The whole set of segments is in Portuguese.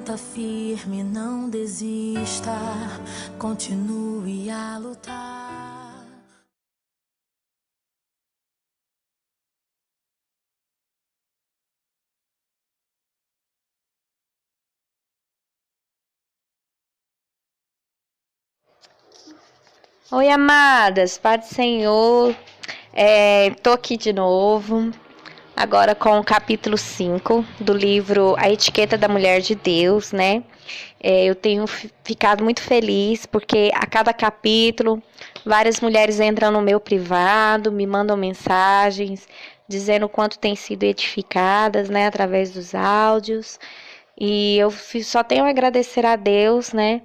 Levanta firme, não desista, continue a lutar. Oi, amadas, Pai do Senhor, tô aqui de novo, agora com o capítulo 5 do livro A Etiqueta da Mulher de Deus, né? Eu tenho ficado muito feliz porque a cada capítulo várias mulheres entram no meu privado, me mandam mensagens dizendo o quanto têm sido edificadas, né, através dos áudios. E eu só tenho a agradecer a Deus, né?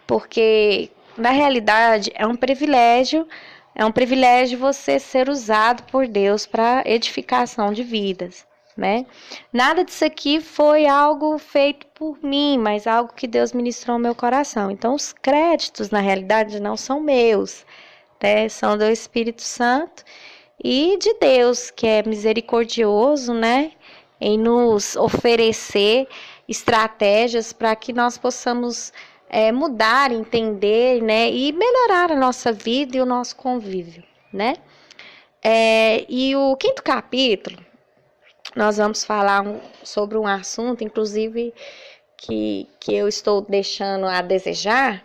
Porque na realidade é um privilégio você ser usado por Deus para edificação de vidas, né? Nada disso aqui foi algo feito por mim, mas algo que Deus ministrou no meu coração. Então os créditos na realidade não são meus, né? São do Espírito Santo e de Deus, que é misericordioso, né? Em nos oferecer estratégias para que nós possamos mudar, entender, né, e melhorar a nossa vida e o nosso convívio, né? E o quinto capítulo, nós vamos falar sobre um assunto, inclusive, que eu estou deixando a desejar,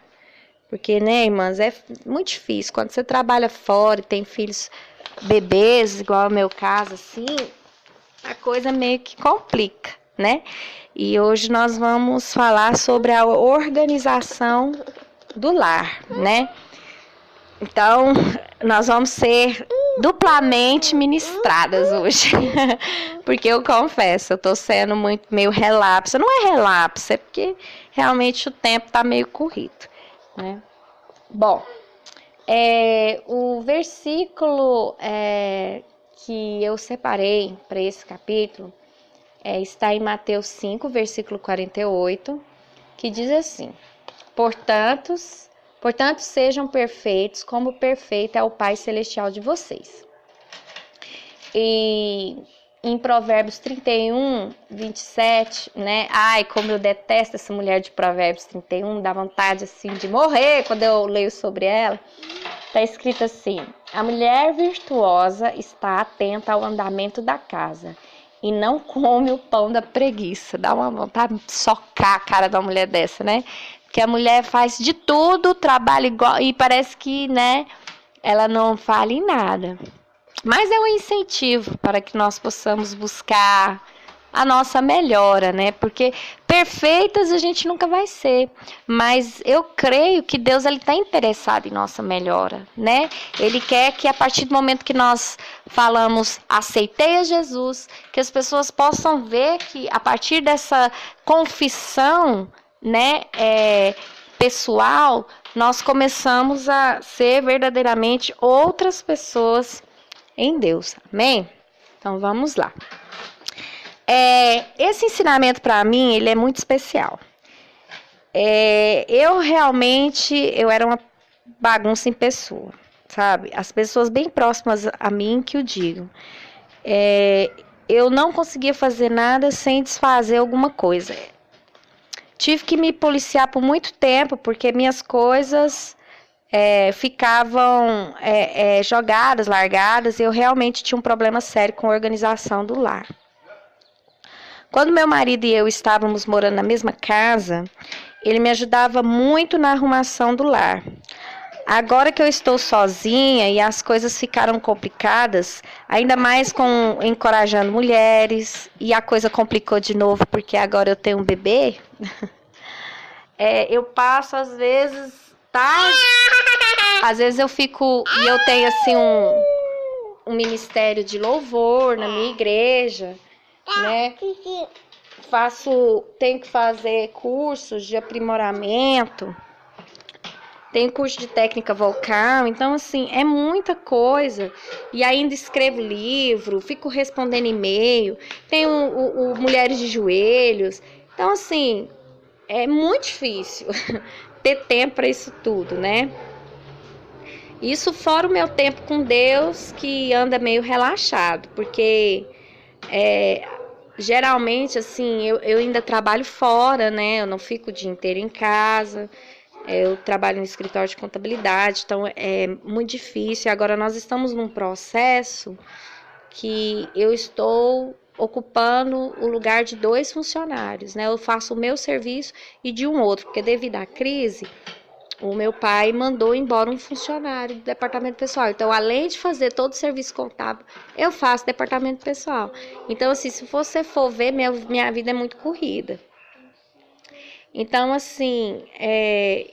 porque, né, irmãs, é muito difícil. Quando você trabalha fora e tem filhos bebês, igual é o meu caso, assim, a coisa meio que complica, né? E hoje nós vamos falar sobre a organização do lar, né? Então, nós vamos ser duplamente ministradas hoje. Porque eu confesso, eu tô sendo meio relapso. Não é relapso, é porque realmente o tempo tá meio corrido, né? Bom, o versículo que eu separei para esse capítulo está em Mateus 5, versículo 48, que diz assim: Portanto, sejam perfeitos, como perfeito é o Pai Celestial de vocês. E em Provérbios 31, 27, né? Ai, como eu detesto essa mulher de Provérbios 31, dá vontade assim de morrer quando eu leio sobre ela. Está escrito assim: a mulher virtuosa está atenta ao andamento da casa e não come o pão da preguiça. Dá uma vontade de socar a cara de uma mulher dessa, né? Porque a mulher faz de tudo, trabalha igual, e parece que, né, ela não fala em nada. Mas é um incentivo para que nós possamos buscar a nossa melhora, né? Porque perfeitas a gente nunca vai ser, mas eu creio que Deus está interessado em nossa melhora, né? Ele quer que a partir do momento que nós falamos aceitei a Jesus, que as pessoas possam ver que a partir dessa confissão, né, pessoal, nós começamos a ser verdadeiramente outras pessoas em Deus, amém? Então vamos lá. Esse ensinamento para mim, ele é muito especial. Eu era uma bagunça em pessoa, sabe? As pessoas bem próximas a mim que o digam. Eu não conseguia fazer nada sem desfazer alguma coisa. Tive que me policiar por muito tempo, porque minhas coisas ficavam jogadas, largadas, e eu realmente tinha um problema sério com a organização do lar. Quando meu marido e eu estávamos morando na mesma casa, ele me ajudava muito na arrumação do lar. Agora que eu estou sozinha e as coisas ficaram complicadas, ainda mais com encorajando mulheres, e a coisa complicou de novo porque agora eu tenho um bebê, eu passo às vezes tarde, às vezes eu fico, e eu tenho assim um ministério de louvor na minha igreja, né? Tenho que fazer cursos de aprimoramento, tenho curso de técnica vocal, então assim, é muita coisa, e ainda escrevo livro, fico respondendo e-mail, tenho o Mulheres de Joelhos, então assim, é muito difícil ter tempo para isso tudo, né? Isso fora o meu tempo com Deus, que anda meio relaxado, porque geralmente, assim, eu ainda trabalho fora, né? Eu não fico o dia inteiro em casa. Eu trabalho no escritório de contabilidade, então é muito difícil. Agora nós estamos num processo que eu estou ocupando o lugar de 2 funcionários, né? Eu faço o meu serviço e de um outro, porque devido à crise, o meu pai mandou embora um funcionário do departamento pessoal. Então, além de fazer todo o serviço contábil, eu faço departamento pessoal. Então, assim, se você for ver, minha vida é muito corrida. Então, assim,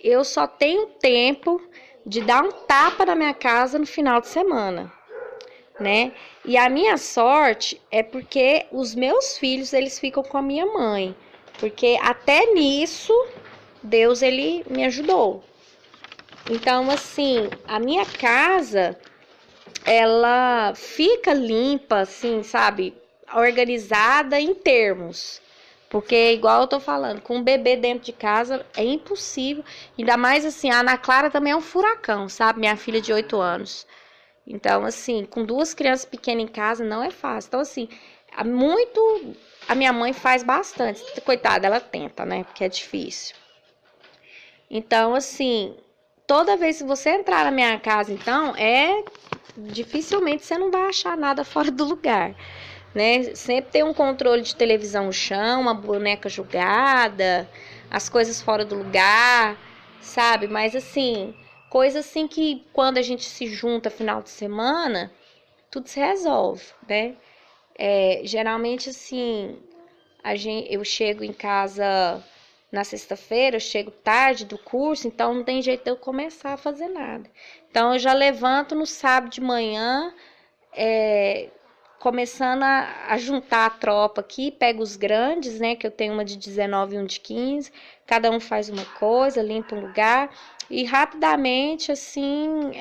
eu só tenho tempo de dar um tapa na minha casa no final de semana, né? E a minha sorte é porque os meus filhos, eles ficam com a minha mãe. Porque até nisso, Deus, ele me ajudou. Então, assim, a minha casa, ela fica limpa, assim, sabe? Organizada em termos. Porque, igual eu tô falando, com um bebê dentro de casa é impossível. Ainda mais assim, a Ana Clara também é um furacão, sabe? Minha filha de 8 anos. Então, assim, com 2 crianças pequenas em casa não é fácil. Então, assim, a minha mãe faz bastante. Coitada, ela tenta, né? Porque é difícil. Então, assim, toda vez que você entrar na minha casa, então, dificilmente você não vai achar nada fora do lugar, né? Sempre tem um controle de televisão no chão, uma boneca jogada, as coisas fora do lugar, sabe? Mas assim, coisa assim que quando a gente se junta final de semana, tudo se resolve, né? Geralmente assim, eu chego em casa na sexta-feira, eu chego tarde do curso, então não tem jeito de eu começar a fazer nada. Então eu já levanto no sábado de manhã, começando a juntar a tropa aqui, pego os grandes, né, que eu tenho uma de 19 e um de 15, cada um faz uma coisa, limpa um lugar, e rapidamente, assim,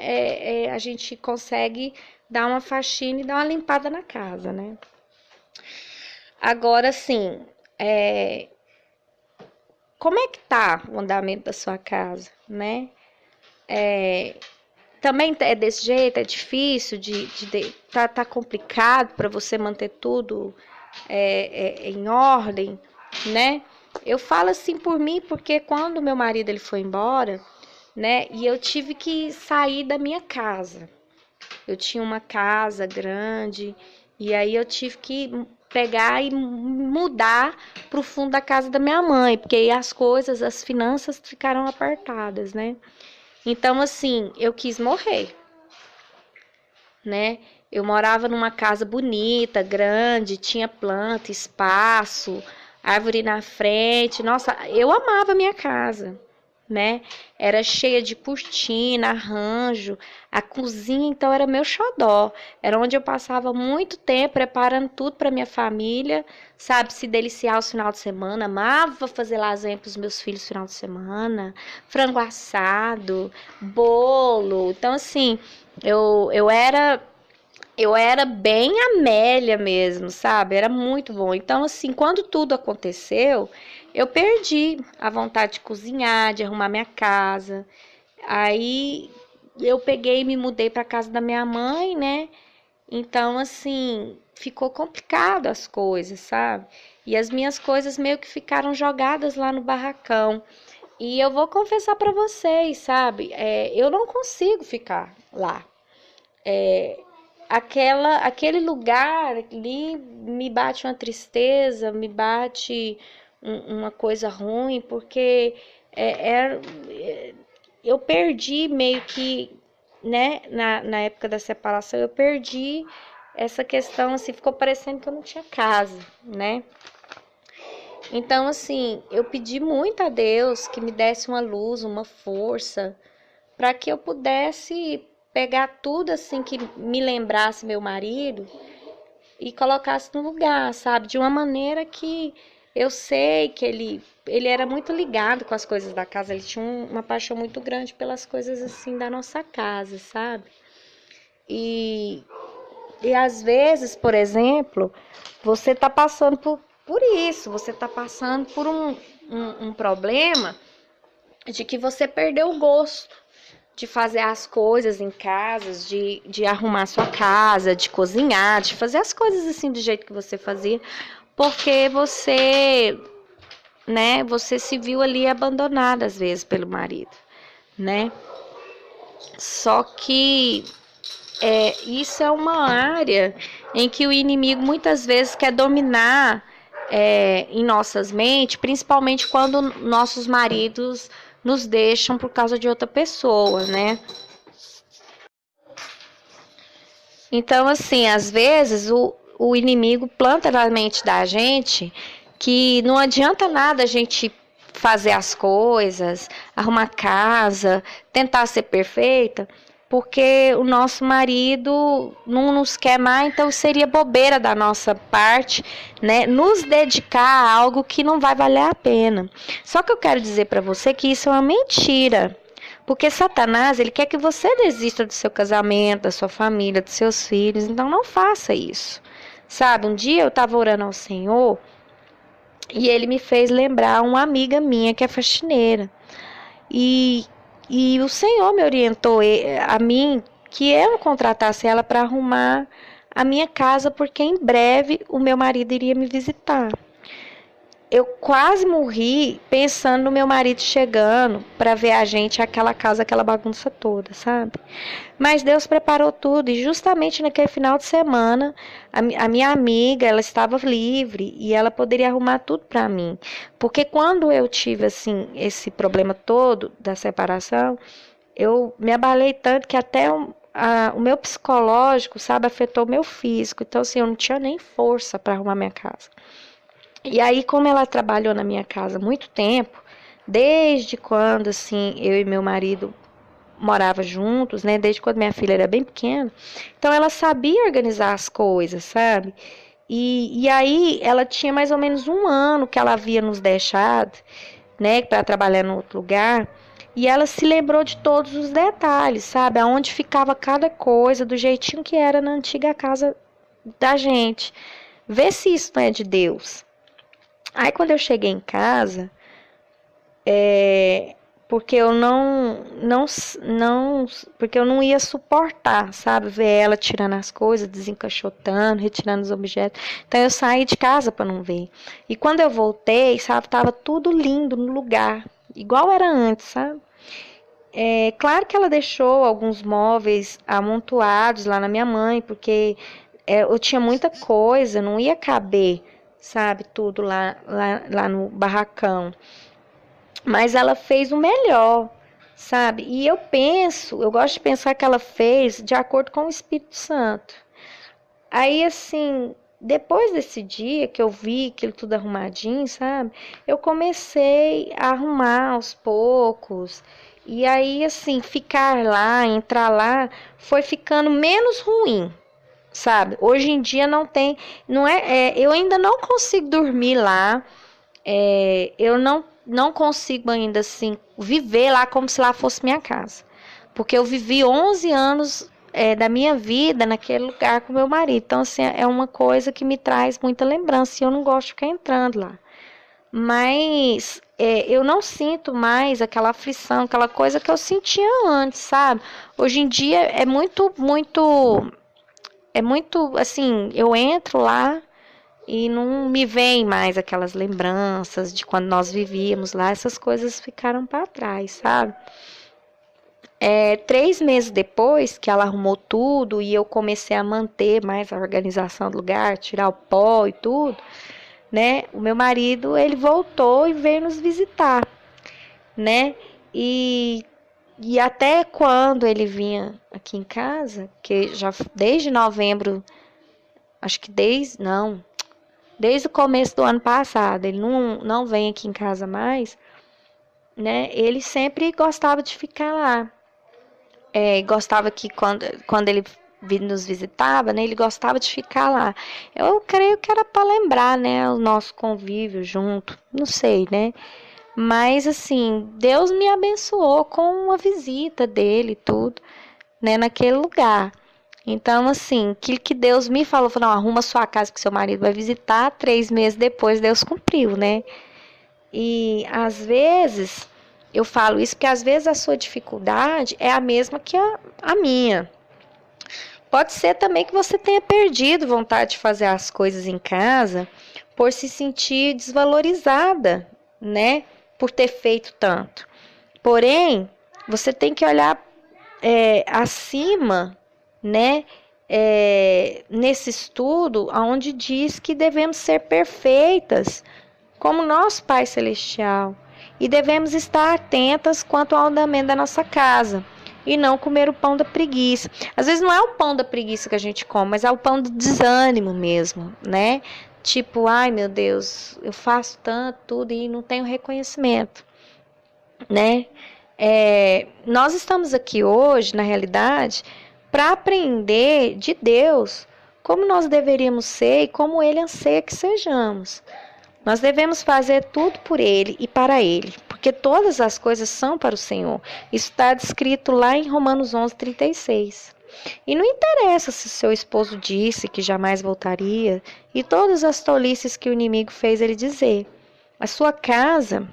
a gente consegue dar uma faxina e dar uma limpada na casa, né. Agora, assim, como é que tá o andamento da sua casa, né? Também é desse jeito, é difícil, tá complicado para você manter tudo em ordem, né? Eu falo assim por mim, porque quando meu marido ele foi embora, né? E eu tive que sair da minha casa. Eu tinha uma casa grande e aí eu tive que pegar e mudar pro fundo da casa da minha mãe, porque aí as finanças ficaram apertadas, né? Então, assim, eu quis morrer, né? Eu morava numa casa bonita, grande, tinha planta, espaço, árvore na frente. Nossa, eu amava a minha casa, né? Era cheia de cortina, arranjo. A cozinha, então, era meu xodó. Era onde eu passava muito tempo preparando tudo para minha família, sabe? Se deliciar os final de semana. Amava fazer lasanha para os meus filhos no final de semana. Frango assado, bolo. Então, assim, eu era bem Amélia mesmo, sabe? Era muito bom. Então, assim, quando tudo aconteceu, eu perdi a vontade de cozinhar, de arrumar minha casa. Aí eu peguei e me mudei para casa da minha mãe, né? Então, assim, ficou complicado as coisas, sabe? E as minhas coisas meio que ficaram jogadas lá no barracão. E eu vou confessar para vocês, sabe? Eu não consigo ficar lá. Aquele lugar ali me bate uma tristeza, me bate uma coisa ruim, porque eu perdi meio que, né, na época da separação, eu perdi essa questão, assim, ficou parecendo que eu não tinha casa, né? Então, assim, eu pedi muito a Deus que me desse uma luz, uma força, para que eu pudesse pegar tudo assim que me lembrasse meu marido e colocasse no lugar, sabe? De uma maneira que eu sei que ele era muito ligado com as coisas da casa, ele tinha uma paixão muito grande pelas coisas assim da nossa casa, sabe? E às vezes, por exemplo, você tá passando por isso, você tá passando por um problema de que você perdeu o gosto de fazer as coisas em casa, de arrumar sua casa, de cozinhar, de fazer as coisas assim do jeito que você fazia, porque você, né, você se viu ali abandonada às vezes pelo marido, né? Só que isso é uma área em que o inimigo muitas vezes quer dominar em nossas mentes, principalmente quando nossos maridos nos deixam por causa de outra pessoa, né? Então, assim, às vezes o inimigo planta na mente da gente que não adianta nada a gente fazer as coisas, arrumar casa, tentar ser perfeita, porque o nosso marido não nos quer mais, então seria bobeira da nossa parte, né, nos dedicar a algo que não vai valer a pena. Só que eu quero dizer para você que isso é uma mentira. Porque Satanás, ele quer que você desista do seu casamento, da sua família, dos seus filhos. Então não faça isso. Sabe, um dia eu estava orando ao Senhor e ele me fez lembrar uma amiga minha que é faxineira. E o Senhor me orientou a mim que eu contratasse ela para arrumar a minha casa, porque em breve o meu marido iria me visitar. Eu quase morri pensando no meu marido chegando para ver a gente, aquela casa, aquela bagunça toda, sabe? Mas Deus preparou tudo e justamente naquele final de semana, a minha amiga, ela estava livre e ela poderia arrumar tudo para mim. Porque quando eu tive, assim, esse problema todo da separação, eu me abalei tanto que até o meu psicológico, sabe, afetou o meu físico. Então, assim, eu não tinha nem força para arrumar minha casa. E aí, como ela trabalhou na minha casa há muito tempo, desde quando, assim, eu e meu marido morava juntos, né, desde quando minha filha era bem pequena, então ela sabia organizar as coisas, sabe? E aí, ela tinha mais ou menos 1 ano que ela havia nos deixado, né, para trabalhar em outro lugar, e ela se lembrou de todos os detalhes, sabe? Aonde ficava cada coisa, do jeitinho que era na antiga casa da gente. Vê se isso não é de Deus. Aí quando eu cheguei em casa, porque eu porque eu não ia suportar, sabe, ver ela tirando as coisas, desencaixotando, retirando os objetos. Então eu saí de casa para não ver. E quando eu voltei, sabe, tava tudo lindo no lugar, igual era antes, sabe? Claro que ela deixou alguns móveis amontoados lá na minha mãe, porque eu tinha muita coisa, não ia caber, sabe, tudo lá no barracão. Mas ela fez o melhor, sabe? E eu gosto de pensar que ela fez de acordo com o Espírito Santo. Aí, assim, depois desse dia que eu vi aquilo tudo arrumadinho, sabe? Eu comecei a arrumar aos poucos. E aí, assim, ficar lá, entrar lá, foi ficando menos ruim, sabe? Hoje em dia eu ainda não consigo dormir lá, eu não consigo ainda, assim, viver lá como se lá fosse minha casa, porque eu vivi 11 anos da minha vida naquele lugar com meu marido, então, assim, é uma coisa que me traz muita lembrança e eu não gosto de ficar entrando lá, mas eu não sinto mais aquela aflição, aquela coisa que eu sentia antes, sabe? Hoje em dia é muito, assim, eu entro lá e não me vem mais aquelas lembranças de quando nós vivíamos lá, essas coisas ficaram para trás, sabe? 3 meses depois que ela arrumou tudo e eu comecei a manter mais a organização do lugar, tirar o pó e tudo, né? O meu marido, ele voltou e veio nos visitar, né? E até quando ele vinha aqui em casa, que já desde novembro, acho que desde o começo do ano passado, ele não vem aqui em casa mais, né? Ele sempre gostava de ficar lá. Gostava que quando ele nos visitava, né? Ele gostava de ficar lá. Eu creio que era para lembrar, né? O nosso convívio junto, não sei, né? Mas, assim, Deus me abençoou com uma visita dele e tudo, né? Naquele lugar. Então, assim, aquilo que Deus me falou, não, arruma sua casa que seu marido vai visitar, 3 meses depois Deus cumpriu, né? E às vezes, eu falo isso porque às vezes a sua dificuldade é a mesma que a minha. Pode ser também que você tenha perdido vontade de fazer as coisas em casa, por se sentir desvalorizada, né? Por ter feito tanto. Porém, você tem que olhar acima, né? Nesse estudo, onde diz que devemos ser perfeitas, como nosso Pai Celestial, e devemos estar atentas quanto ao andamento da nossa casa, e não comer o pão da preguiça. Às vezes não é o pão da preguiça que a gente come, mas é o pão do desânimo mesmo, né? Tipo, ai meu Deus, eu faço tanto, tudo e não tenho reconhecimento, né? Nós estamos aqui hoje, na realidade, para aprender de Deus como nós deveríamos ser e como Ele anseia que sejamos. Nós devemos fazer tudo por Ele e para Ele, porque todas as coisas são para o Senhor. Isso está descrito lá em Romanos 11:36. E não interessa se seu esposo disse que jamais voltaria e todas as tolices que o inimigo fez ele dizer. A sua casa,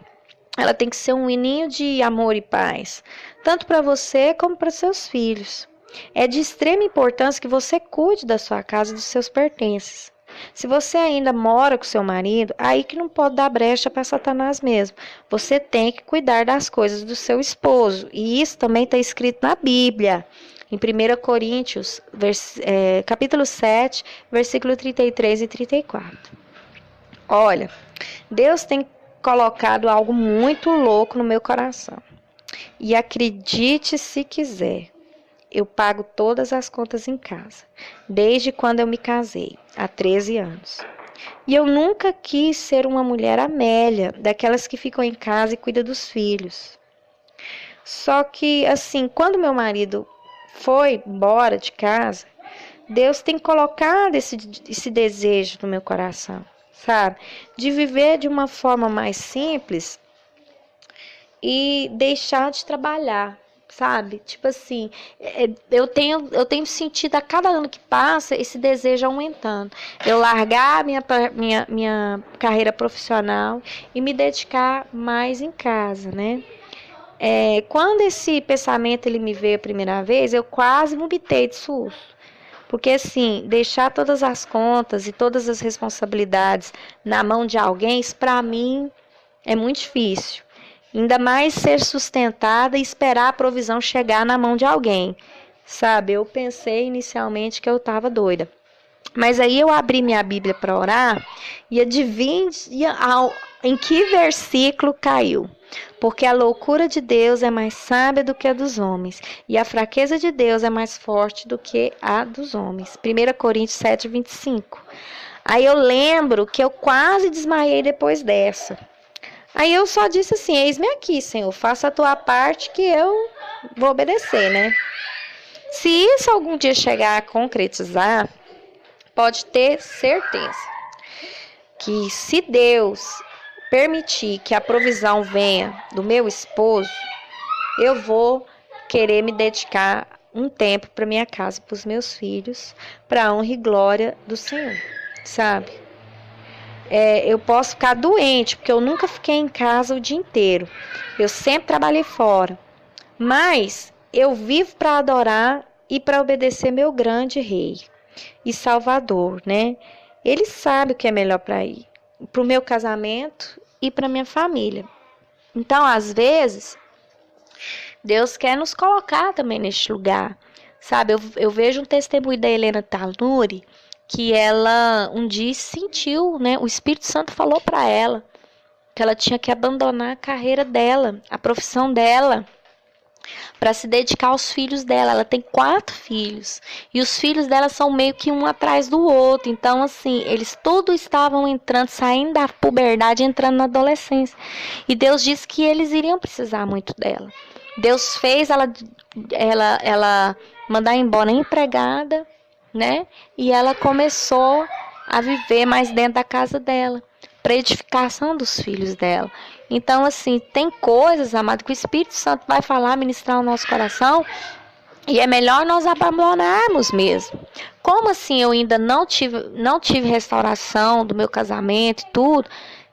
ela tem que ser um ninho de amor e paz, tanto para você como para seus filhos. É de extrema importância que você cuide da sua casa e dos seus pertences. Se você ainda mora com seu marido, aí que não pode dar brecha para Satanás mesmo. Você tem que cuidar das coisas do seu esposo. E isso também está escrito na Bíblia. Em 1 Coríntios, capítulo 7, versículo 33 e 34. Olha, Deus tem colocado algo muito louco no meu coração. E acredite se quiser, eu pago todas as contas em casa, desde quando eu me casei, há 13 anos. E eu nunca quis ser uma mulher Amélia, daquelas que ficam em casa e cuidam dos filhos. Só que, assim, quando meu marido foi embora de casa, Deus tem colocado esse desejo no meu coração, sabe? De viver de uma forma mais simples e deixar de trabalhar, sabe? Tipo assim, eu tenho sentido a cada ano que passa esse desejo aumentando. Eu largar minha carreira profissional e me dedicar mais em casa, né? Quando esse pensamento ele me veio a primeira vez, eu quase vomitei de susto. Porque assim, deixar todas as contas e todas as responsabilidades na mão de alguém, isso para mim é muito difícil. Ainda mais ser sustentada e esperar a provisão chegar na mão de alguém, sabe? Eu pensei inicialmente que eu estava doida. Mas aí eu abri minha Bíblia para orar e adivinha em que versículo caiu. Porque a loucura de Deus é mais sábia do que a dos homens, e a fraqueza de Deus é mais forte do que a dos homens. 1 Coríntios 7, 25. Aí eu lembro que eu quase desmaiei depois dessa. Aí eu só disse assim, eis-me aqui, Senhor, faça a tua parte que eu vou obedecer, né? Se isso algum dia chegar a concretizar, pode ter certeza que se Deus permitir que a provisão venha do meu esposo, eu vou querer me dedicar um tempo para minha casa, para os meus filhos, para a honra e glória do Senhor, sabe? Eu posso ficar doente, porque eu nunca fiquei em casa o dia inteiro. Eu sempre trabalhei fora. Mas eu vivo para adorar e para obedecer meu grande Rei e Salvador, né? Ele sabe o que é melhor para o meu casamento e para minha família. Então, às vezes, Deus quer nos colocar também neste lugar, sabe? Eu vejo um testemunho da Helena Tanuri, que ela um dia sentiu, né? O Espírito Santo falou para ela que ela tinha que abandonar a carreira dela, a profissão dela, para se dedicar aos filhos dela. Ela tem 4 filhos e os filhos dela são meio que um atrás do outro. Então, assim, eles todos estavam entrando, saindo da puberdade, entrando na adolescência. E Deus disse que eles iriam precisar muito dela. Deus fez ela mandar embora a empregada, né? E ela começou a viver mais dentro da casa dela, para edificação dos filhos dela. Então, assim, tem coisas, amado, que o Espírito Santo vai falar, ministrar o nosso coração, e é melhor nós abandonarmos mesmo. Como assim eu ainda não tive restauração do meu casamento e tudo,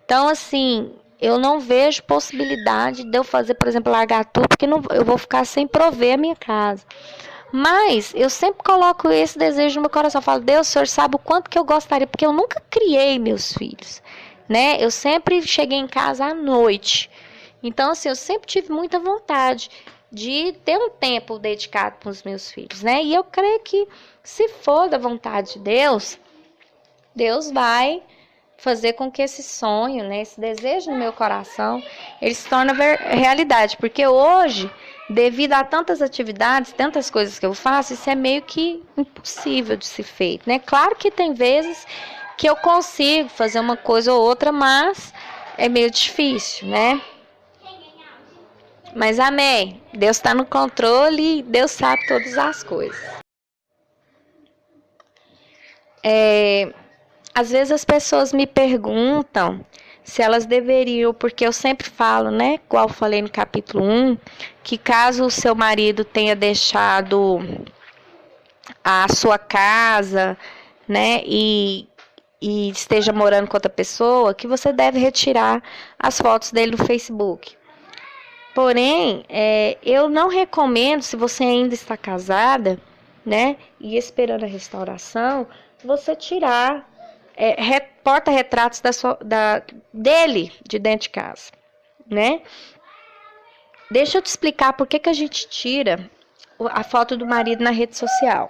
então, assim, eu não vejo possibilidade de eu fazer, por exemplo, largar tudo, porque eu vou ficar sem prover a minha casa. Mas eu sempre coloco esse desejo no meu coração. Eu falo, Deus, o Senhor sabe o quanto que eu gostaria, porque eu nunca criei meus filhos, né? Eu sempre cheguei em casa à noite. Então, assim, eu sempre tive muita vontade de ter um tempo dedicado para os meus filhos, né? E eu creio que, se for da vontade de Deus, Deus vai fazer com que esse sonho, né, esse desejo no meu coração, ele se torne realidade. Porque hoje, devido a tantas atividades, tantas coisas que eu faço, isso é meio que impossível de ser feito, né? Claro que tem vezes que eu consigo fazer uma coisa ou outra, mas é meio difícil, né? Mas amém, Deus está no controle e Deus sabe todas as coisas. Às vezes as pessoas me perguntam se elas deveriam, porque eu sempre falo, né, igual eu falei no capítulo 1, que caso o seu marido tenha deixado a sua casa, né, e esteja morando com outra pessoa, que você deve retirar as fotos dele do Facebook. Porém, eu não recomendo, se você ainda está casada, né, e esperando a restauração, você tirar porta-retratos dele de dentro de casa, né? Deixa eu te explicar por que a gente tira a foto do marido na rede social.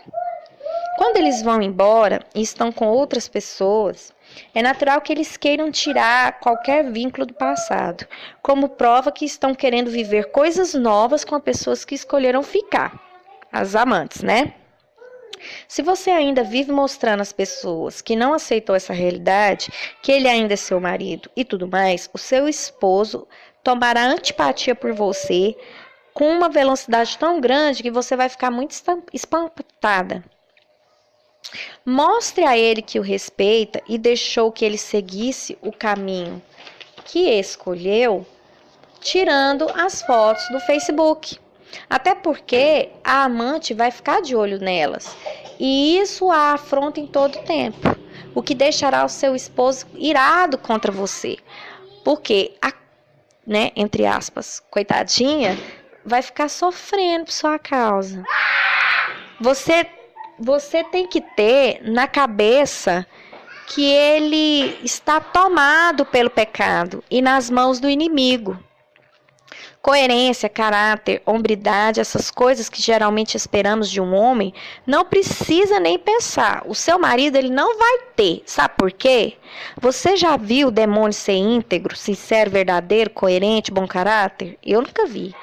Quando eles vão embora e estão com outras pessoas, é natural que eles queiram tirar qualquer vínculo do passado, como prova que estão querendo viver coisas novas com as pessoas que escolheram ficar, as amantes, né? Se você ainda vive mostrando às pessoas que não aceitou essa realidade, que ele ainda é seu marido e tudo mais, o seu esposo tomará antipatia por você com uma velocidade tão grande que você vai ficar muito espantada. Mostre a ele que o respeita e deixou que ele seguisse o caminho que escolheu, tirando as fotos do Facebook. Até porque a amante vai ficar de olho nelas. E isso a afronta em todo tempo. O que deixará o seu esposo irado contra você. Porque né, entre aspas, coitadinha, vai ficar sofrendo por sua causa. Você tem que ter na cabeça que ele está tomado pelo pecado e nas mãos do inimigo. Coerência, caráter, hombridade, essas coisas que geralmente esperamos de um homem, não precisa nem pensar. O seu marido, ele não vai ter. Sabe por quê? Você já viu o demônio ser íntegro, sincero, verdadeiro, coerente, bom caráter? Eu nunca vi.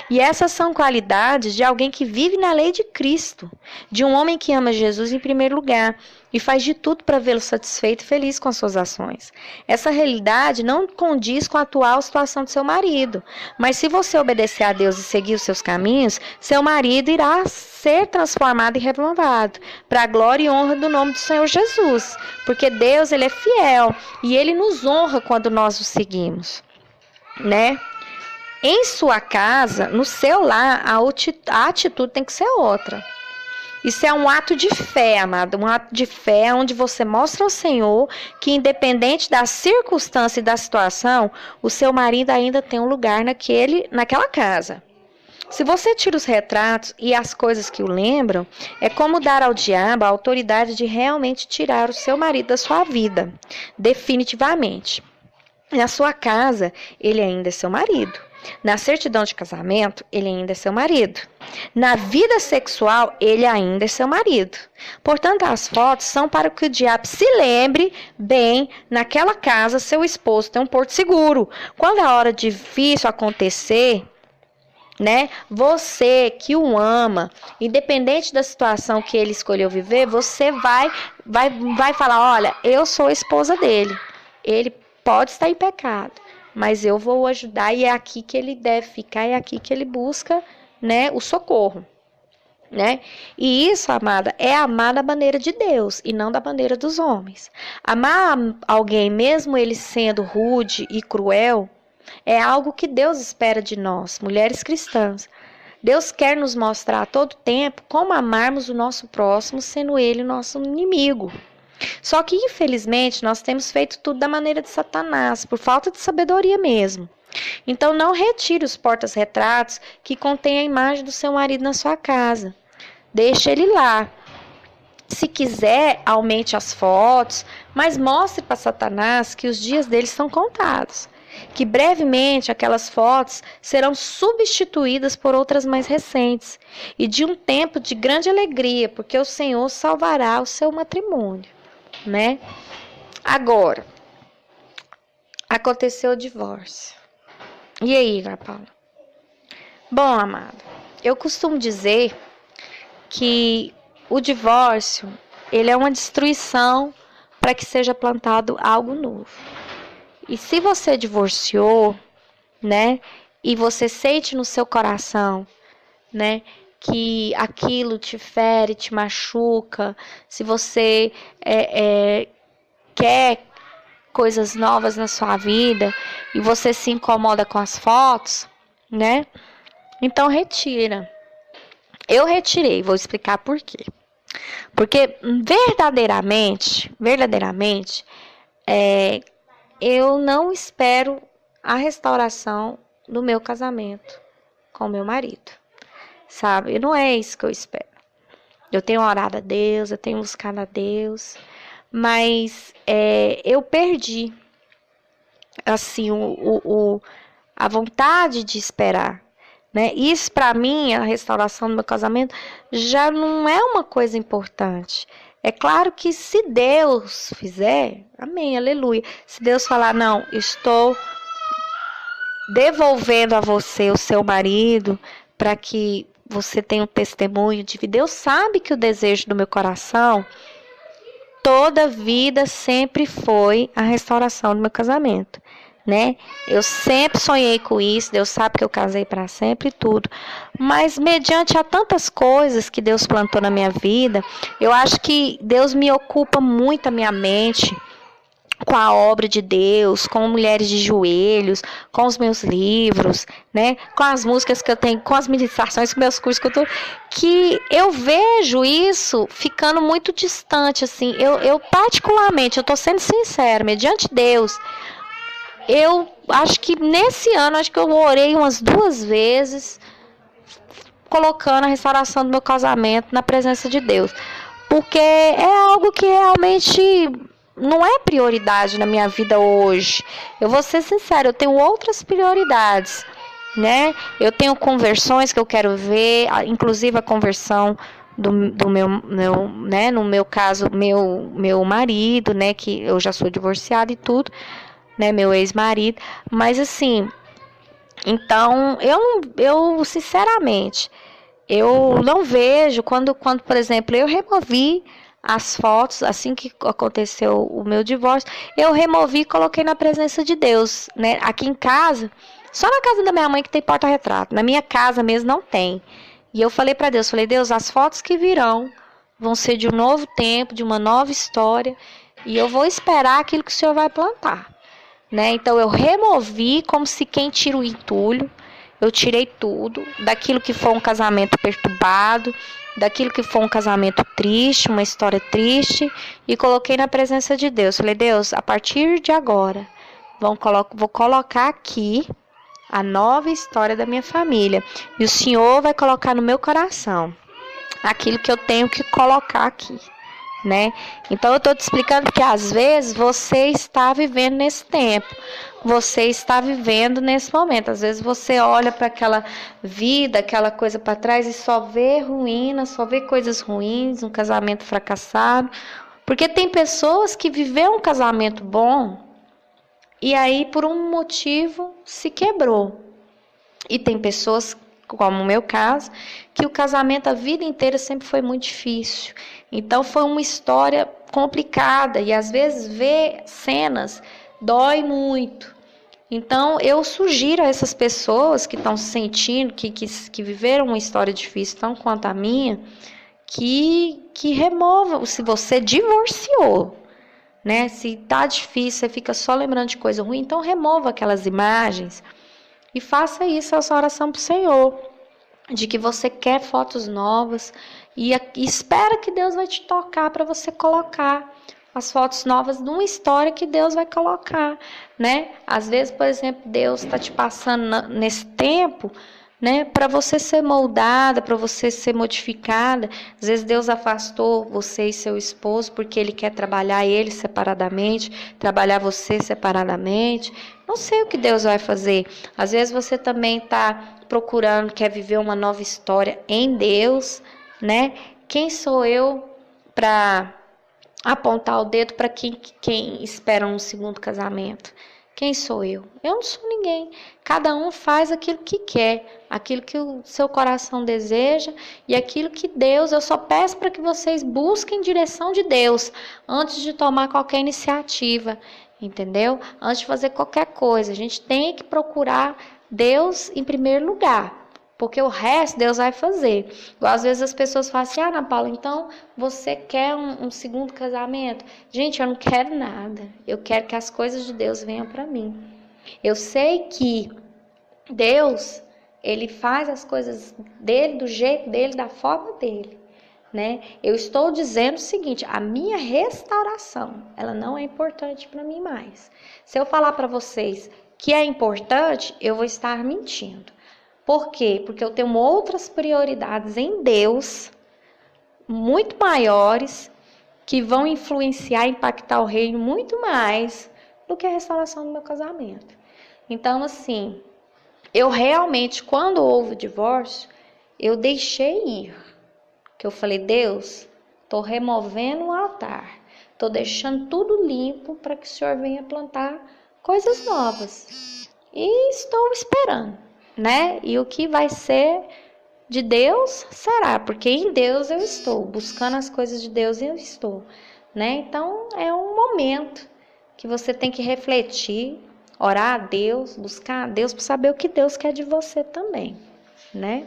E essas são qualidades de alguém que vive na lei de Cristo, de um homem que ama Jesus em primeiro lugar e faz de tudo para vê-lo satisfeito e feliz com as suas ações. Essa realidade não condiz com a atual situação do seu marido, mas se você obedecer a Deus e seguir os seus caminhos, seu marido irá ser transformado e renovado para a glória e honra do nome do Senhor Jesus, porque Deus, ele é fiel e ele nos honra quando nós o seguimos, né? Em sua casa, no seu lar, a atitude tem que ser outra. Isso é um ato de fé, amado. Um ato de fé onde você mostra ao Senhor que, independente da circunstância e da situação, o seu marido ainda tem um lugar naquela casa. Se você tira os retratos e as coisas que o lembram, é como dar ao diabo a autoridade de realmente tirar o seu marido da sua vida, definitivamente. Na sua casa, ele ainda é seu marido. Na certidão de casamento, ele ainda é seu marido. Na vida sexual, ele ainda é seu marido. Portanto, as fotos são para que o diabo se lembre bem, naquela casa, seu esposo tem um porto seguro. Quando a hora difícil acontecer, né, você que o ama, independente da situação que ele escolheu viver, você vai falar, olha, eu sou a esposa dele. Ele pode estar em pecado, mas eu vou ajudar e é aqui que ele deve ficar, é aqui que ele busca, né, o socorro, né? E isso, amada, é amar da maneira de Deus e não da maneira dos homens. Amar alguém, mesmo ele sendo rude e cruel, é algo que Deus espera de nós, mulheres cristãs. Deus quer nos mostrar a todo tempo como amarmos o nosso próximo, sendo ele o nosso inimigo. Só que, infelizmente, nós temos feito tudo da maneira de Satanás, por falta de sabedoria mesmo. Então, não retire os portas-retratos que contêm a imagem do seu marido na sua casa. deixa ele lá. Se quiser, aumente as fotos, mas mostre para Satanás que os dias dele são contados. Que brevemente aquelas fotos serão substituídas por outras mais recentes. E de um tempo de grande alegria, porque o Senhor salvará o seu matrimônio, né? Agora, aconteceu o divórcio. E aí, Ana Paula? Bom, amado, eu costumo dizer que o divórcio, ele é uma destruição para que seja plantado algo novo. E se você divorciou, né, e você sente no seu coração, né, que aquilo te fere, te machuca, se você quer coisas novas na sua vida e você se incomoda com as fotos, né, então retira. Eu retirei, vou explicar por quê. Porque verdadeiramente, eu não espero a restauração do meu casamento com meu marido, sabe? Não é isso que eu espero. Eu tenho orado a Deus, eu tenho buscado a Deus, mas eu perdi, assim, a vontade de esperar. Né? Isso para mim, a restauração do meu casamento, já não é uma coisa importante. É claro que se Deus fizer, amém, aleluia. Se Deus falar, não, estou devolvendo a você o seu marido para que você tenha um testemunho de vida. Deus sabe que o desejo do meu coração, toda a vida sempre foi a restauração do meu casamento. Né? Eu sempre sonhei com isso, Deus sabe que eu casei para sempre e tudo, mas mediante a tantas coisas que Deus plantou na minha vida, eu acho que Deus me ocupa muito a minha mente com a obra de Deus, com Mulheres de Joelhos, com os meus livros, né? Com as músicas que eu tenho, com as ministrações, com meus cursos que eu vejo isso ficando muito distante, assim. Eu particularmente, eu tô sendo sincera, mediante Deus, eu acho que nesse ano, acho que eu orei umas 2 vezes, colocando a restauração do meu casamento na presença de Deus. Porque é algo que realmente não é prioridade na minha vida hoje. Eu vou ser sincera, eu tenho outras prioridades, né? Eu tenho conversões que eu quero ver, inclusive a conversão do meu, né? No meu caso, meu marido, né? Que eu já sou divorciada e tudo. Né, meu ex-marido, mas assim, então, eu sinceramente, eu não vejo, quando, por exemplo, eu removi as fotos, assim que aconteceu o meu divórcio, eu removi e coloquei na presença de Deus, né, aqui em casa, só na casa da minha mãe que tem porta-retrato, na minha casa mesmo não tem, e eu falei para Deus, Deus, as fotos que virão vão ser de um novo tempo, de uma nova história, e eu vou esperar aquilo que o Senhor vai plantar. Né? Então eu removi como se quem tira o entulho, eu tirei tudo, daquilo que foi um casamento perturbado, daquilo que foi um casamento triste, uma história triste, e coloquei na presença de Deus. Falei, Deus, a partir de agora, vou colocar aqui a nova história da minha família, e o Senhor vai colocar no meu coração aquilo que eu tenho que colocar aqui. Né? Então eu estou te explicando que às vezes você está vivendo nesse tempo, você está vivendo nesse momento, às vezes você olha para aquela vida, aquela coisa para trás e só vê ruína, só vê coisas ruins, um casamento fracassado, porque tem pessoas que viveram um casamento bom e aí por um motivo se quebrou, e tem pessoas, como o meu caso, que o casamento a vida inteira sempre foi muito difícil. Então foi uma história complicada e às vezes ver cenas dói muito. Então eu sugiro a essas pessoas que estão se sentindo, que viveram uma história difícil tão quanto a minha, que removam, se você divorciou, né? Se tá difícil, você fica só lembrando de coisa ruim, então remova aquelas imagens e faça isso, essa oração para o Senhor, de que você quer fotos novas e espera que Deus vai te tocar para você colocar as fotos novas de uma história que Deus vai colocar, né? Às vezes, por exemplo, Deus está te passando nesse tempo, né? Para você ser moldada, para você ser modificada. Às vezes Deus afastou você e seu esposo porque Ele quer trabalhar ele separadamente, trabalhar você separadamente. Não sei o que Deus vai fazer. Às vezes você também está procurando, quer viver uma nova história em Deus, né? Quem sou eu para apontar o dedo para quem espera um segundo casamento? Quem sou eu? Eu não sou ninguém. Cada um faz aquilo que quer, aquilo que o seu coração deseja e aquilo que Deus. Eu só peço para que vocês busquem direção de Deus antes de tomar qualquer iniciativa, entendeu? Antes de fazer qualquer coisa, a gente tem que procurar Deus em primeiro lugar. Porque o resto Deus vai fazer. Igual às vezes as pessoas falam assim, Ana Paula, então você quer um segundo casamento? Gente, eu não quero nada. Eu quero que as coisas de Deus venham para mim. Eu sei que Deus, Ele faz as coisas dele, do jeito dele, da forma dele, né? Eu estou dizendo o seguinte, a minha restauração, ela não é importante para mim mais. Se eu falar para vocês que é importante, eu vou estar mentindo. Por quê? Porque eu tenho outras prioridades em Deus, muito maiores, que vão influenciar, impactar o reino muito mais do que a restauração do meu casamento. Então, assim, eu realmente, quando houve o divórcio, eu deixei ir. Que eu falei, Deus, estou removendo o altar, estou deixando tudo limpo para que o Senhor venha plantar coisas novas. E estou esperando. Né? E o que vai ser de Deus será, porque em Deus eu estou, buscando as coisas de Deus eu estou, né? Então é um momento que você tem que refletir, orar a Deus, buscar a Deus para saber o que Deus quer de você também, né?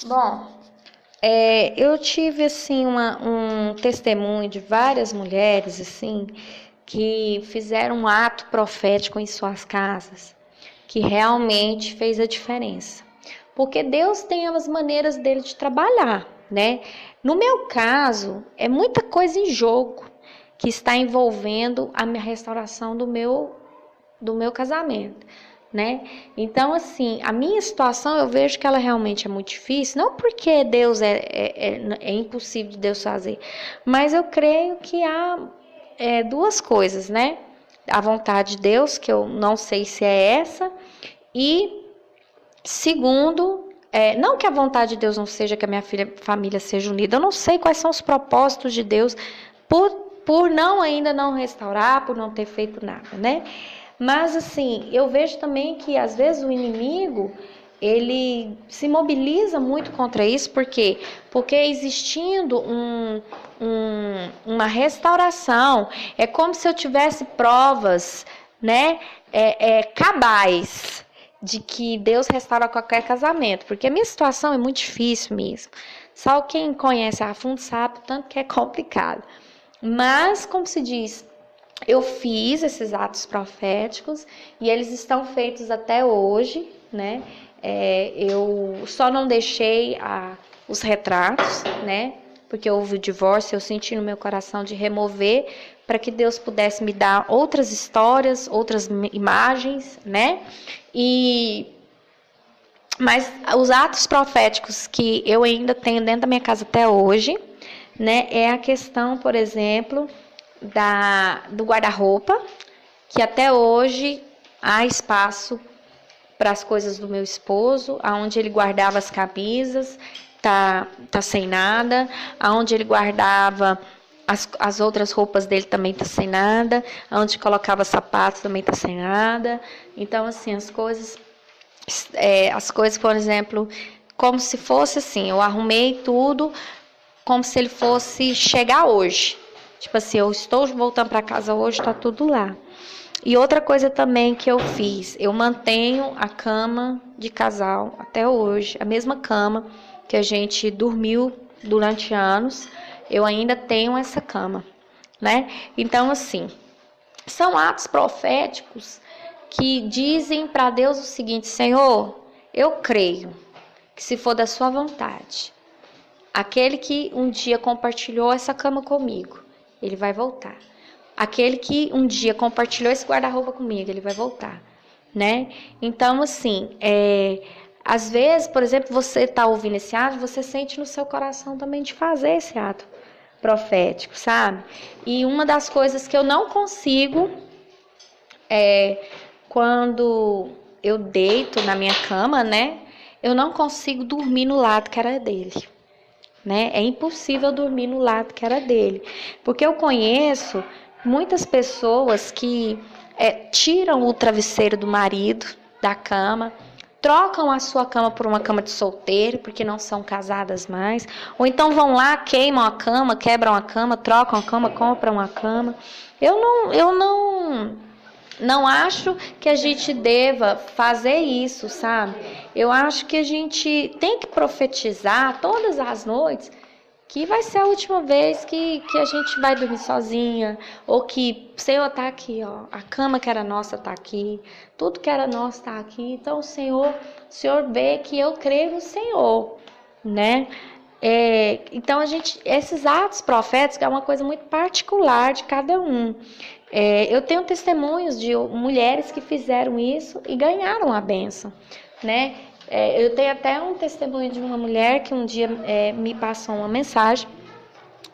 Bom, eu tive assim um testemunho de várias mulheres assim que fizeram um ato profético em suas casas, que realmente fez a diferença. Porque Deus tem as maneiras dele de trabalhar, né? No meu caso, é muita coisa em jogo que está envolvendo a minha restauração do meu casamento, né? Então, assim, a minha situação, eu vejo que ela realmente é muito difícil, não porque Deus é impossível de Deus fazer, mas eu creio que há duas coisas, né? A vontade de Deus, que eu não sei se é essa, e segundo, não que a vontade de Deus não seja que a minha família seja unida, eu não sei quais são os propósitos de Deus por ainda não restaurar, por não ter feito nada, né? Mas assim, eu vejo também que às vezes o inimigo, ele se mobiliza muito contra isso, por quê? Porque existindo uma restauração, é como se eu tivesse provas, né, cabais de que Deus restaura qualquer casamento, porque a minha situação é muito difícil mesmo. Só quem conhece a fundo sabe o tanto que é complicado. Mas, como se diz, eu fiz esses atos proféticos e eles estão feitos até hoje, né? Eu só não deixei os retratos, né? Porque houve o divórcio, eu senti no meu coração de remover para que Deus pudesse me dar outras histórias, outras imagens, né? Mas os atos proféticos que eu ainda tenho dentro da minha casa até hoje, né? É a questão, por exemplo, do guarda-roupa, que até hoje há espaço para as coisas do meu esposo, aonde ele guardava as camisas, tá sem nada, aonde ele guardava as outras roupas dele também tá sem nada, aonde colocava sapatos também tá sem nada. Então, assim, as coisas, por exemplo, como se fosse assim, eu arrumei tudo como se ele fosse chegar hoje. Tipo assim, eu estou voltando para casa hoje, tá tudo lá. E outra coisa também que eu fiz, eu mantenho a cama de casal até hoje, a mesma cama que a gente dormiu durante anos, eu ainda tenho essa cama, né? Então, assim, são atos proféticos que dizem para Deus o seguinte: Senhor, eu creio que se for da sua vontade, aquele que um dia compartilhou essa cama comigo, ele vai voltar. Aquele que um dia compartilhou esse guarda-roupa comigo, ele vai voltar. né? Então, assim, às vezes, por exemplo, você está ouvindo esse ato, você sente no seu coração também de fazer esse ato profético, sabe? E uma das coisas que eu não consigo quando eu deito na minha cama, né? Eu não consigo dormir no lado que era dele, né? É impossível dormir no lado que era dele, porque eu conheço muitas pessoas que tiram o travesseiro do marido da cama, trocam a sua cama por uma cama de solteiro, porque não são casadas mais, ou então vão lá, queimam a cama, quebram a cama, trocam a cama, compram a cama. Eu não acho que a gente deva fazer isso, sabe? Eu acho que a gente tem que profetizar todas as noites que vai ser a última vez que a gente vai dormir sozinha, ou que o Senhor está aqui, ó, a cama que era nossa está aqui, tudo que era nosso está aqui. Então o Senhor vê que eu creio no Senhor, né? Então esses atos proféticos é uma coisa muito particular de cada um. Eu tenho testemunhos de mulheres que fizeram isso e ganharam a bênção, né? Eu tenho até um testemunho de uma mulher que um dia me passou uma mensagem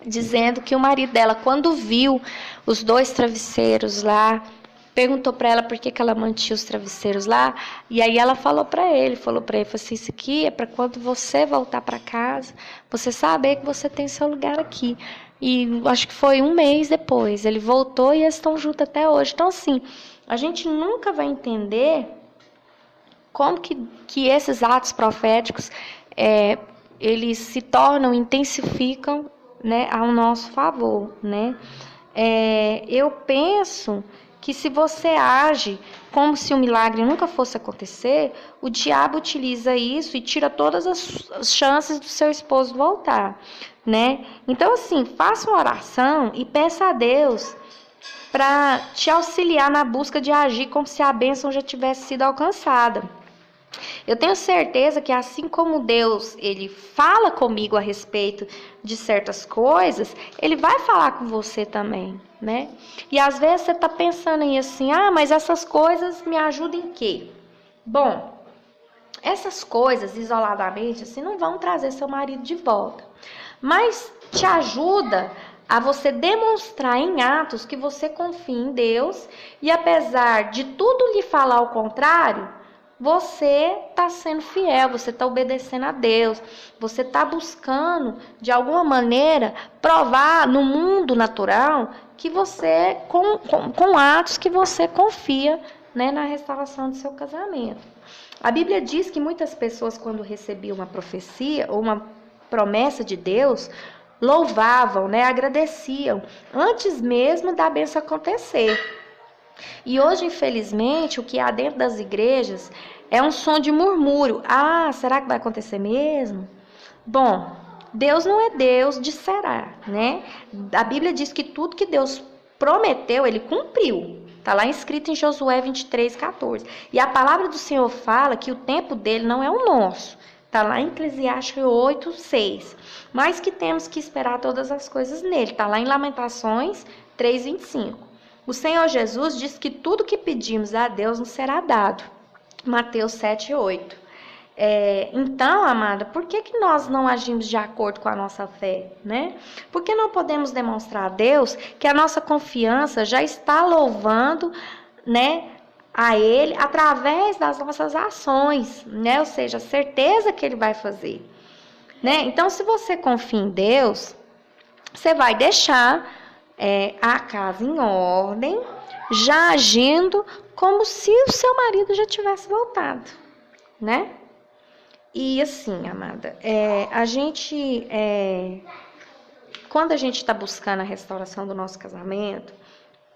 dizendo que o marido dela, quando viu os 2 travesseiros lá, perguntou para ela por que ela mantinha os travesseiros lá, e aí ela falou para ele, falou assim, isso aqui é para quando você voltar para casa, você saber que você tem seu lugar aqui. E acho que foi 1 mês depois, ele voltou e eles estão juntos até hoje. Então, assim, a gente nunca vai entender como que esses atos proféticos, eles se tornam, intensificam, né, ao nosso favor, né? Eu penso que se você age como se o milagre nunca fosse acontecer, o diabo utiliza isso e tira todas as chances do seu esposo voltar, né? Então, assim, faça uma oração e peça a Deus para te auxiliar na busca de agir como se a bênção já tivesse sido alcançada. Eu tenho certeza que assim como Deus, ele fala comigo a respeito de certas coisas, ele vai falar com você também, né? E às vezes você está pensando em assim, mas essas coisas me ajudam em quê? Bom, essas coisas isoladamente assim não vão trazer seu marido de volta, mas te ajuda a você demonstrar em atos que você confia em Deus e apesar de tudo lhe falar ao contrário, você está sendo fiel, você está obedecendo a Deus, você está buscando, de alguma maneira, provar no mundo natural que você, com atos que você confia, né, na restauração do seu casamento. A Bíblia diz que muitas pessoas, quando recebiam uma profecia ou uma promessa de Deus, louvavam, né, agradeciam, antes mesmo da bênção acontecer. E hoje, infelizmente, o que há dentro das igrejas é um som de murmúrio. Será que vai acontecer mesmo? Bom, Deus não é Deus de será, né? A Bíblia diz que tudo que Deus prometeu, ele cumpriu. Está lá escrito em Josué 23:14. E a palavra do Senhor fala que o tempo dele não é o nosso. Está lá em Eclesiastes 8:6. Mas que temos que esperar todas as coisas nele. Está lá em Lamentações 3:25. O Senhor Jesus diz que tudo que pedimos a Deus nos será dado. Mateus 7:8. Então, amada, por que nós não agimos de acordo com a nossa fé, né? Por que não podemos demonstrar a Deus que a nossa confiança já está louvando, né, a Ele através das nossas ações, né? Ou seja, a certeza que Ele vai fazer, né? Então, se você confia em Deus, você vai deixar a casa em ordem, já agindo como se o seu marido já tivesse voltado, né? E assim, amada, quando a gente está buscando a restauração do nosso casamento,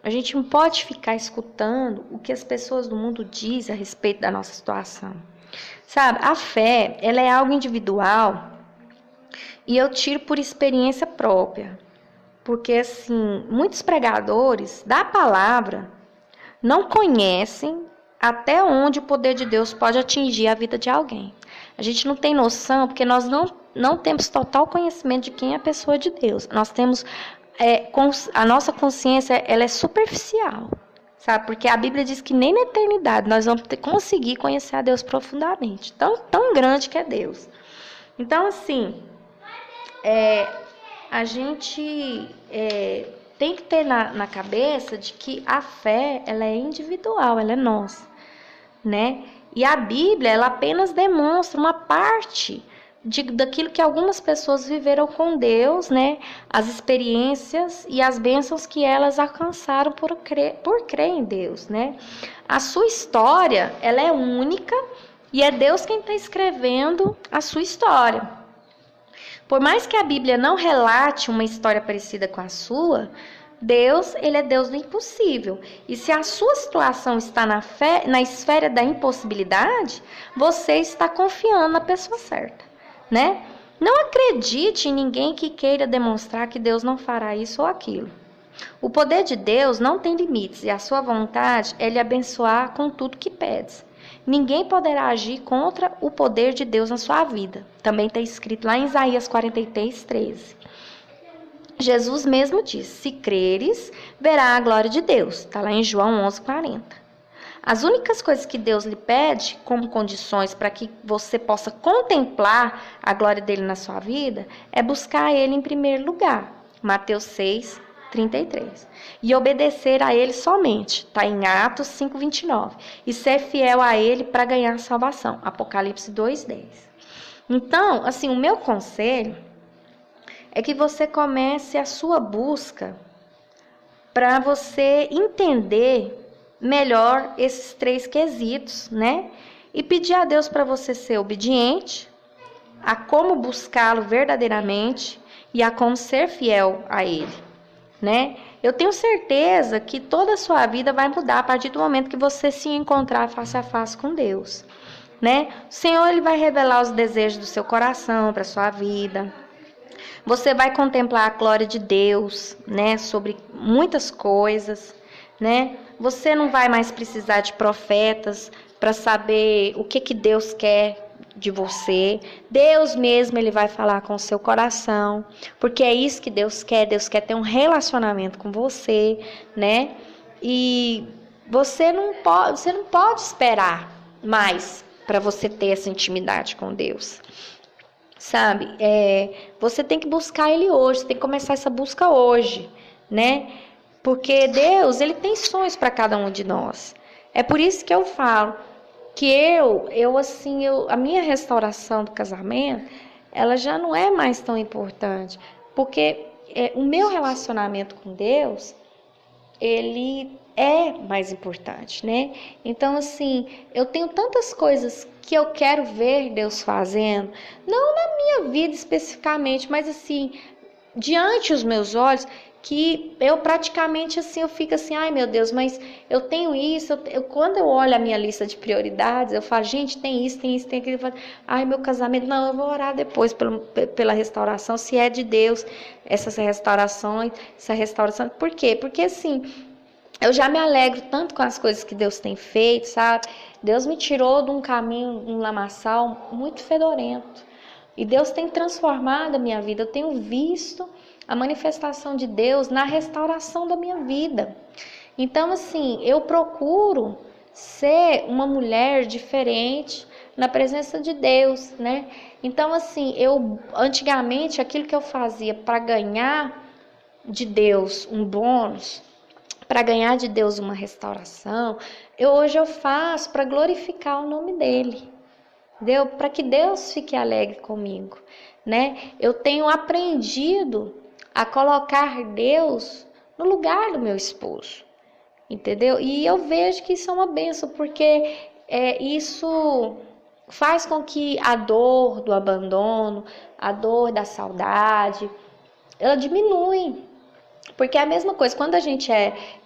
a gente não pode ficar escutando o que as pessoas do mundo dizem a respeito da nossa situação. Sabe, a fé, ela é algo individual e eu tiro por experiência própria. Porque, assim, muitos pregadores da palavra não conhecem até onde o poder de Deus pode atingir a vida de alguém. A gente não tem noção, porque nós não temos total conhecimento de quem é a pessoa de Deus. Nós temos, a nossa consciência, ela é superficial, sabe? Porque a Bíblia diz que nem na eternidade nós vamos conseguir conhecer a Deus profundamente. Tão grande que é Deus. Então, assim, a gente tem que ter na cabeça de que a fé, ela é individual, ela é nossa, né? E a Bíblia, ela apenas demonstra uma parte daquilo que algumas pessoas viveram com Deus, né? As experiências e as bênçãos que elas alcançaram por crer em Deus, né? A sua história, ela é única e é Deus quem está escrevendo a sua história. Por mais que a Bíblia não relate uma história parecida com a sua, Deus, ele é Deus do impossível. E se a sua situação está na esfera da impossibilidade, você está confiando na pessoa certa, né? Não acredite em ninguém que queira demonstrar que Deus não fará isso ou aquilo. O poder de Deus não tem limites e a sua vontade é lhe abençoar com tudo que pedes. Ninguém poderá agir contra o poder de Deus na sua vida. Também está escrito lá em Isaías 43, 13. Jesus mesmo diz, se creres, verá a glória de Deus. Está lá em João 11, 40. As únicas coisas que Deus lhe pede como condições para que você possa contemplar a glória dele na sua vida é buscar ele em primeiro lugar. Mateus 6, 33. E obedecer a ele somente. Está em Atos 5, 29. E ser fiel a ele para ganhar salvação. Apocalipse 2, 10. Então, assim, o meu conselho é que você comece a sua busca para você entender melhor esses 3 quesitos, né? E pedir a Deus para você ser obediente, a como buscá-lo verdadeiramente e a como ser fiel a Ele, né? Eu tenho certeza que toda a sua vida vai mudar a partir do momento que você se encontrar face a face com Deus, né? O Senhor, ele vai revelar os desejos do seu coração para a sua vida. Você vai contemplar a glória de Deus, né, sobre muitas coisas, né? Você não vai mais precisar de profetas para saber o que Deus quer de você. Deus mesmo, ele vai falar com o seu coração, porque é isso que Deus quer. Deus quer ter um relacionamento com você, né? E você não pode esperar mais para você ter essa intimidade com Deus. Sabe, você tem que buscar ele hoje, você tem que começar essa busca hoje, né? Porque Deus, ele tem sonhos para cada um de nós. É por isso que eu falo que a minha restauração do casamento, ela já não é mais tão importante, porque o meu relacionamento com Deus, ele é mais importante, né? Então, assim, eu tenho tantas coisas que eu quero ver Deus fazendo, não na minha vida especificamente, mas assim, diante os meus olhos, que eu praticamente assim, eu fico assim, ai meu Deus, mas eu tenho isso, quando eu olho a minha lista de prioridades, eu falo, gente, tem isso, tem aquilo, ai meu casamento, não, eu vou orar depois pela restauração, se é de Deus, essa restauração, por quê? Porque assim, eu já me alegro tanto com as coisas que Deus tem feito, sabe? Deus me tirou de um caminho, um lamaçal muito fedorento. E Deus tem transformado a minha vida. Eu tenho visto a manifestação de Deus na restauração da minha vida. Então, assim, eu procuro ser uma mulher diferente na presença de Deus, né? Então, assim, antigamente, aquilo que eu fazia para ganhar de Deus um bônus, para ganhar de Deus uma restauração, hoje eu faço para glorificar o nome dele, entendeu? Para que Deus fique alegre comigo, né? Eu tenho aprendido a colocar Deus no lugar do meu esposo, entendeu? E eu vejo que isso é uma bênção, porque isso faz com que a dor do abandono, a dor da saudade, ela diminui. Porque é a mesma coisa, quando a gente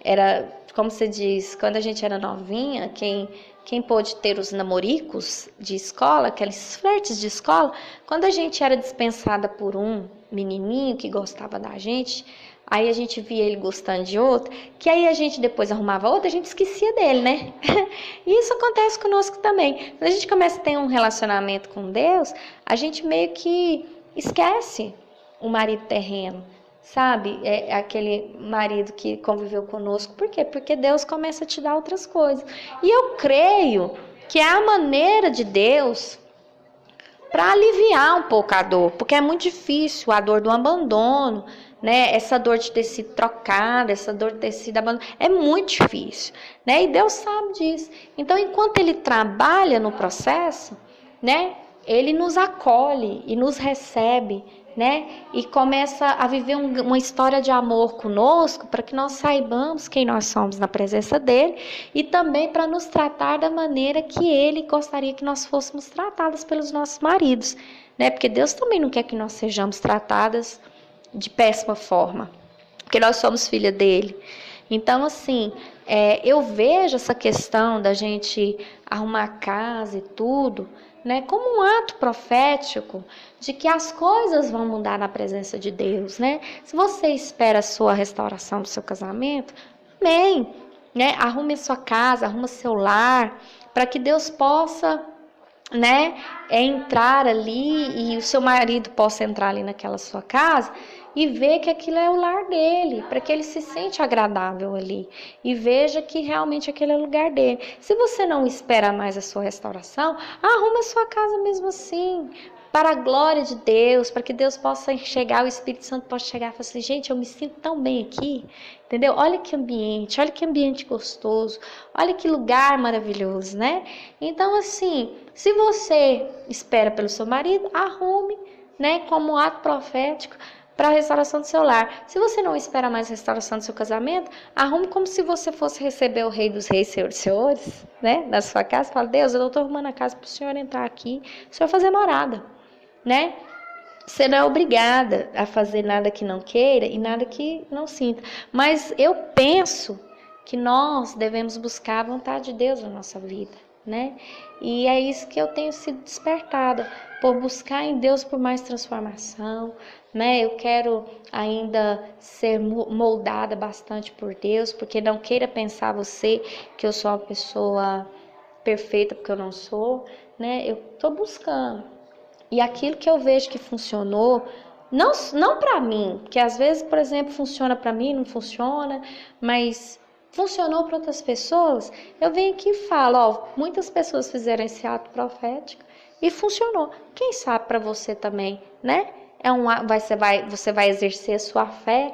era, como você diz, quando a gente era novinha, quem pôde ter os namoricos de escola, aqueles flertes de escola, quando a gente era dispensada por um menininho que gostava da gente, aí a gente via ele gostando de outro, que aí a gente depois arrumava outro, a gente esquecia dele, né? E isso acontece conosco também. Quando a gente começa a ter um relacionamento com Deus, a gente meio que esquece o marido terreno, sabe? É aquele marido que conviveu conosco. Por quê? Porque Deus começa a te dar outras coisas. E eu creio que é a maneira de Deus para aliviar um pouco a dor, porque é muito difícil a dor do abandono, né? Essa dor de ter sido trocada, essa dor de ter sido abandonada, é muito difícil, né? E Deus sabe disso. Então, enquanto Ele trabalha no processo, né? Ele nos acolhe e nos recebe, né? E começa a viver uma história de amor conosco, para que nós saibamos quem nós somos na presença dele e também para nos tratar da maneira que ele gostaria que nós fôssemos tratadas pelos nossos maridos, né? Porque Deus também não quer que nós sejamos tratadas de péssima forma, porque nós somos filha dele. Então, assim, eu vejo essa questão da gente arrumar a casa e tudo, né, como um ato profético de que as coisas vão mudar na presença de Deus, né? Se você espera a sua restauração do seu casamento, amém, né? Arrume a sua casa, arrume seu lar, para que Deus possa, né, entrar ali e o seu marido possa entrar ali naquela sua casa e ver que aquilo é o lar dele, para que ele se sente agradável ali e veja que realmente aquele é o lugar dele. Se você não espera mais a sua restauração, arruma a sua casa mesmo assim, para a glória de Deus, para que Deus possa enxergar, o Espírito Santo possa chegar e falar assim, gente, eu me sinto tão bem aqui, entendeu? Olha que ambiente gostoso, olha que lugar maravilhoso, né? Então, assim, se você espera pelo seu marido, arrume, né, como um ato profético, para a restauração do seu lar. Se você não espera mais a restauração do seu casamento, arrume como se você fosse receber o Rei dos Reis, Senhor dos Senhores, né, na sua casa. Fala, Deus, eu estou arrumando a casa para o Senhor entrar aqui, o Senhor fazer morada, né? Você não é obrigada a fazer nada que não queira e nada que não sinta. Mas eu penso que nós devemos buscar a vontade de Deus na nossa vida, né? E é isso que eu tenho sido despertada, por buscar em Deus por mais transformação, né? Eu quero ainda ser moldada bastante por Deus, porque não queira pensar você que eu sou uma pessoa perfeita, porque eu não sou, né? Eu estou buscando. E aquilo que eu vejo que funcionou, não para mim, que às vezes, por exemplo, funciona para mim, não funciona, mas funcionou para outras pessoas, eu venho aqui e falo, ó, muitas pessoas fizeram esse ato profético e funcionou. Quem sabe para você também, né? Você vai exercer a sua fé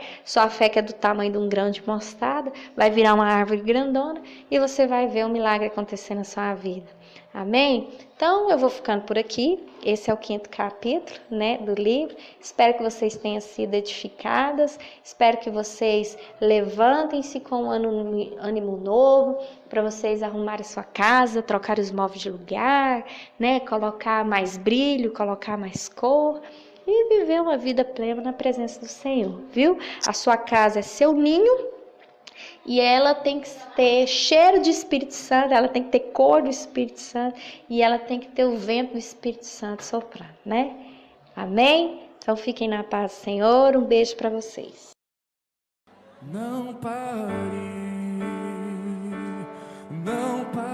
que é do tamanho de um grão de mostarda, vai virar uma árvore grandona e você vai ver um milagre acontecer na sua vida. Amém? Então, eu vou ficando por aqui. Esse é o 5º capítulo, né, do livro. Espero que vocês tenham sido edificadas. Espero que vocês levantem-se com um ânimo novo, para vocês arrumarem sua casa, trocar os móveis de lugar, né, colocar mais brilho, colocar mais cor e viver uma vida plena na presença do Senhor, viu? A sua casa é seu ninho. E ela tem que ter cheiro de Espírito Santo, ela tem que ter cor do Espírito Santo e ela tem que ter o vento do Espírito Santo soprando, né? Amém? Então fiquem na paz do Senhor, um beijo para vocês. Não pare, não pare.